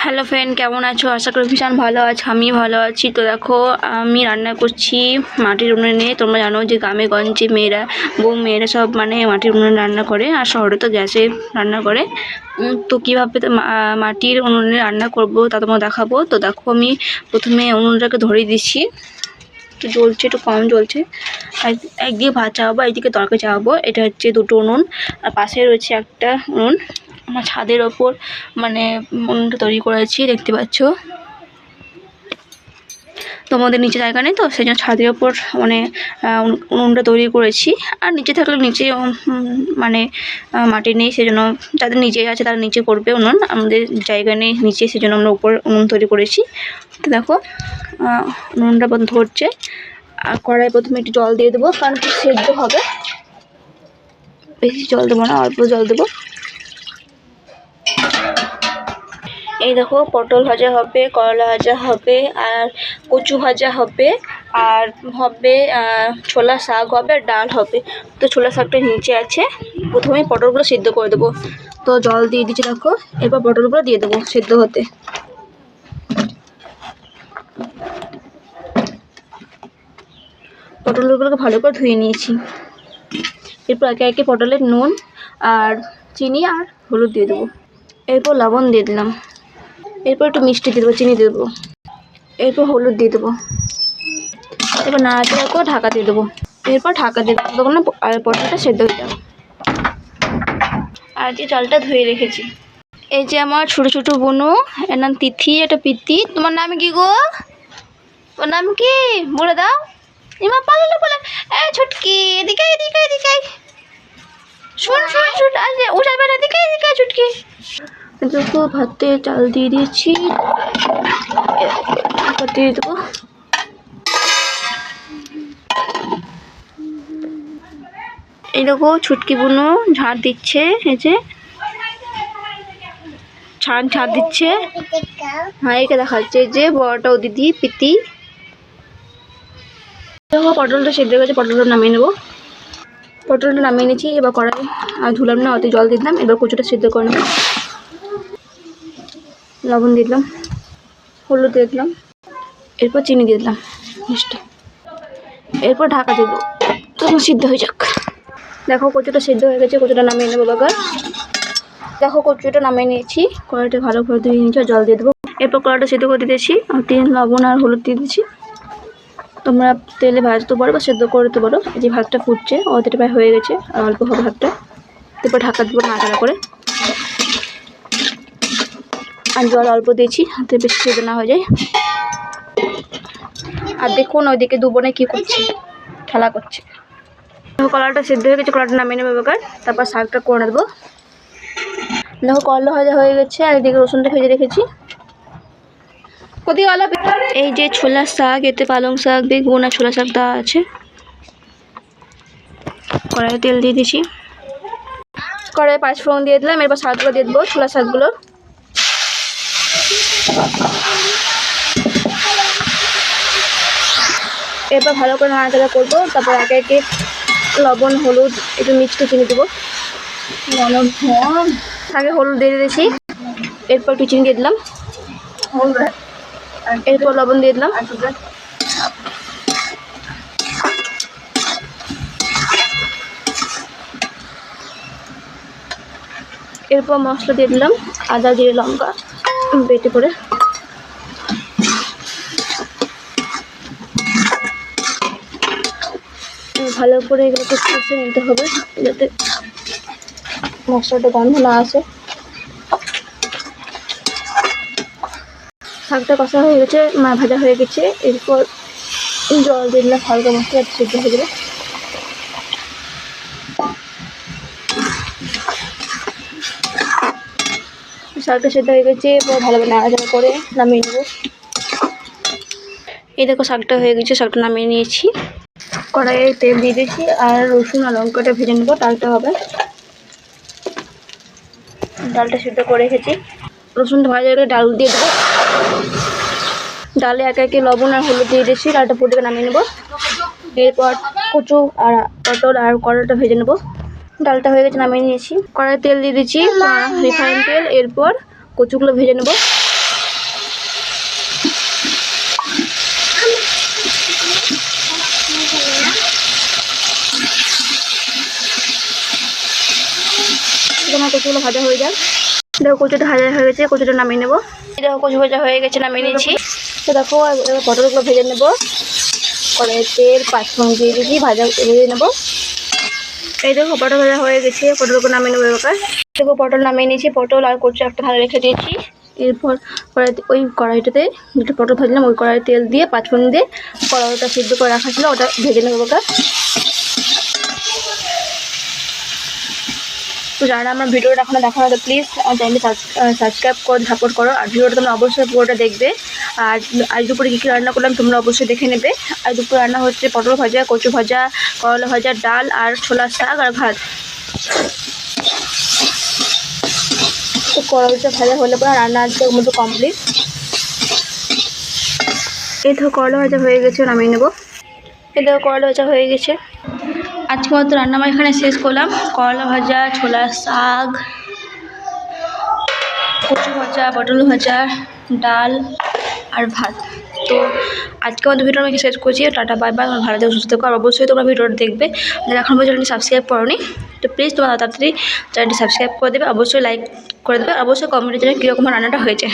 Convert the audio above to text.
Hello friend, কেমন আছো? আশা করি ভীষণ ভালো আছো। আমি ভালো আছি। তো দেখো, আমি রান্না করছি মাটির উনুনে। তোমরা জানো যে গ্রামে গঞ্জে মেয়েরা সব মানে মাটির উনুনে রান্না করে, আর শহরে তো গ্যাসে রান্না করে। তো কীভাবে মাটির উনুনে রান্না করব তা তোমার দেখাবো। তো দেখো, আমি প্রথমে উনুনটাকে ধরিয়ে দিচ্ছি। একটু জ্বলছে, একটু কম জ্বলছে। একদিকে ভাত চাপাবো, একদিকে তরকারি চাপাবো। এটা হচ্ছে দুটো উনুন, আর পাশে রয়েছে একটা উনুন। আমার ছাদের ওপর মানে উনুনটা তৈরি করেছি, দেখতে পাচ্ছ। তোমাদের নিচে জায়গা নেই, তো সেই জন্য ছাদের ওপর মানে উনুনটা তৈরি করেছি। আর নিচে থাকলে নিচে মানে মাটি নেই, সেই জন্য যাদের নিচে আছে তারা নিচে করবে উনুন। আমাদের জায়গা নেই নিচে, সেই জন্য আমরা উপর উনুন তৈরি করেছি। তো দেখো, উনুনটা ধরছে। আর কড়াই প্রথমে একটু জল দিয়ে দেবো, কারণ একটু সেদ্ধ হবে। বেশি জল দেবো না, অল্প জল দেবো। এই দেখো, পটল ভাজা হবে, করলা ভাজা হবে, আর কচু ভাজা হবে, আর হবে ছোলা শাক হবে, আর ডাল হবে। তো ছোলা শাকটা নিচে আছে। প্রথমেই পটলগুলো সেদ্ধ করে দেবো। তো জল দিয়ে দিচ্ছি দেখো। এরপর পটলগুলো দিয়ে দেবো সেদ্ধ হতে। পটলগুলোকে ভালো করে ধুয়ে নিয়েছি। এরপর একে একে পটলের নুন আর চিনি আর হলুদ দিয়ে দেবো। এরপর লবণ দিয়ে দিলাম। এরপর একটু মিষ্টি দিয়ে দেবো, চিনি দিয়ে দেবো। এরপর হলুদ দিয়ে দেবো। এরপর নাড়াচাড়া করে ঢাকা দিয়ে দেবো। এরপর ঢাকা দিয়ে দেবো, তখন আর পটলটা সেদ্ধ হয়ে যাবে। আর যে চালটা ধুয়ে রেখেছি। এই যে আমার ছোটো ছোটো বোনু, এর নাম তিথি, এটা প্রীতি। তোমার নাম কি গো? ওর নাম কি বলে দাও। এমা পালালো বলে। ছুটকি, এদিকে এদিকে এদিকে। শুন শুন শুন, আরে উঠাবে না, এদিকে এদিকে ছুটকি। দেখো, ভাতে চাল দিয়ে দিয়েছি, দিয়ে দেবো। এই দেখো, ছুটকি বুনো ঝাড় দিচ্ছে। এই যে ঝাড় দিচ্ছে। হ্যাঁ, একে দেখাচ্ছে। এই যে বড়টাও দিদি প্রীতি। দেখো, পটলটা সেদ্ধ হয়ে গেছে, পটলটা নামিয়ে নেবো। পটলটা নামিয়ে নিয়েছি। এবার কড়াই আর ধুলাম না, অত জল দিয়ে দিলাম। এবার কচুটা সেদ্ধ করে নেব। লবণ দিয়ে দিলাম, হলুদ দিয়ে দিলাম, এরপর চিনি দিয়ে দিলাম মিষ্টি। এরপর ঢাকা দিয়ে দেবো, তখন সিদ্ধ হয়ে যাক। দেখো, কচুটা সিদ্ধ হয়ে গেছে। কচুটা নামিয়ে নেবো বাবা। দেখো, কচুটা নামিয়ে নিয়েছি। কড়াইটা ভালো করে ধুয়ে নিয়েছি, জল দিয়ে দেবো। এরপর কড়াইটা সিদ্ধ করে দিয়েছি। তেল, লবণ আর হলুদ দিয়ে দিয়েছি। তোমরা তেলে ভাজতে পারো বা সেদ্ধ করতে পারো। এই যে ভাতটা ফুটছে, অতটা প্রায় হয়ে গেছে, আর অল্প হবে ভাতটা। এরপর ঢাকা দেবো নাড়াচাড়া করে। আর জল অল্প দিয়েছি, হাতে বেশি সেদ্ধ না হয়ে যায়। আর দেখুন, ওইদিকে দু বোনে কী করছে, খেলা করছে। কলাটা সেদ্ধ হয়ে গেছে, কলাটা নামিয়ে নেবো এবার। তারপর শাকটা করে দেবো। দেখো, করলা ভাজা হয়ে গেছে, আর এদিকে রসুনটা ভেজে রেখেছি। এই যে ছোলা শাক, এতে পালং শাক, বেগুন আর ছোলা শাক দেওয়া আছে। কড়াইয়ে তেল দিয়ে দিয়েছি। কড়াইয়ে 5 ফোড়ন দিয়ে দিলাম। এরপর শাকগুলো দিয়ে দেবো, ছোলা শাকগুলো। এরপর ভালো করে নাড়াচাড়া করবো। তারপর একে একে লবণ, হলুদ, একটু মিষ্টি, চিনি দেবো। আগে হলুদ দিয়ে দিয়েছি। এরপর একটু চিনি দিয়ে দিলাম। এরপর লবণ দিয়ে দিলাম। এরপর মশলা দিয়ে দিলাম, আদা, জিরে, লঙ্কা বেটে করে। ভালো করে এগুলোকে কষে নিতে হবে, যাতে মশলাটা গন্ধ না আসে। শাকটা কষা হয়ে গেছে, ভাজা হয়ে গেছে। এরপর জল দিয়ে দিলাম, হালকা মশলা সেদ্ধ হয়ে যাবে। শাকটা সেদ্ধ হয়ে গেছে, এরপর ভালোভাবে নাড়াচাড়া করে নামিয়ে নেবো। এই দেখো, শাকটা হয়ে গেছে, শাকটা নামিয়ে নিয়েছি। কড়াইয়ে তেল দিয়ে দিয়েছি, আর রসুন আর লঙ্কাটা ভেজে নেবো। ডালটা হবে, ডালটা সিদ্ধ করে রেখেছি। রসুনটা ভাজা হয়ে গেলে ডাল দিয়ে দেবো। ডালে একে একে লবণ আর হলুদ দিয়ে দিয়েছি। ডালটা ফুটে নামিয়ে নেবো। এরপর কচু আর পটল আর করলাটা ভেজে নেবো। ডালটা হয়ে গেছে, নামিয়ে নিয়েছি। কড়াইয়ে তেল দিয়ে দিচ্ছি, রিফাইন তেল। এরপর কচুগুলো ভেজে নেবো। আমার কচুগুলো ভাজা হয়ে যাক। দেখো কচুটা ভাজা হয়ে গেছে, কচুটা নামিয়ে নেবো। দেখো কচু ভাজা হয়ে গেছে, নামিয়ে নিয়েছি। তো দেখো এবার পটলগুলো ভেজে নেবো। কড়াইয়ে তেল 5 ফোড়ন দিয়ে দিয়েছি, ভেজে নেবো। এই দেখো পটল ভাজা হয়ে গেছে, পটলগুলো নামিয়ে নেবো এবার। দেখো পটল নামিয়ে নিয়েছি, পটল আর কচু একটা থালা রেখে দিয়েছি। এরপর ওই কড়াইটাতে যেটা পটল ভাজলাম ওই কড়াই তেল দিয়ে 5 ফোড়ন দিয়ে কড়াইটা সিদ্ধ করে রাখা ছিল ওটা ভেজে নেবো এবার। তো যারা আমার ভিডিওটা এখনো দেখা হয় প্লিজ আমার চ্যানেলটি সাবস্ক্রাইব করে সাপোর্ট করো। আর ভিডিওটা তোমরা অবশ্যই পুরোটা দেখবে। আর আজ দুপুরে কী কী রান্না করলাম তোমরা অবশ্যই দেখে নেবে। আজ দুপুরে রান্না হচ্ছে পটল ভাজা, কচু ভাজা, করলা ভাজা, ডাল আর ছোলার শাক আর ভাত। তো করলাটা ভাজা হলে পরে রান্না আজকে মতো কমপ্লিট। এই তো করলা ভাজা হয়ে গেছে, নামিয়ে নেবো। এই দেখো করলা ভাজা হয়ে গেছে। আজকে মতো রান্না আমার এখানে শেষ করলাম। করলা ভাজা, ছোলার শাক, কচু ভাজা, পটল ভাজা, ডাল আর ভাত। তো আজকে মতো ভিডিও আমি শেষ করছি। টাটা বাই বাই, আমার ভালো থেকে সুস্থ থাকো। আর অবশ্যই তোমরা ভিডিওটা দেখবে যারা এখন পর্যন্ত চ্যানেলটি সাবস্ক্রাইব করোনি। তো প্লিজ তোমরা তাড়াতাড়ি চ্যানেলটি সাবস্ক্রাইব করে দেবে, অবশ্যই লাইক করে দেবে, অবশ্যই কমেন্টে জানাবে কীরকম রান্নাটা হয়েছে।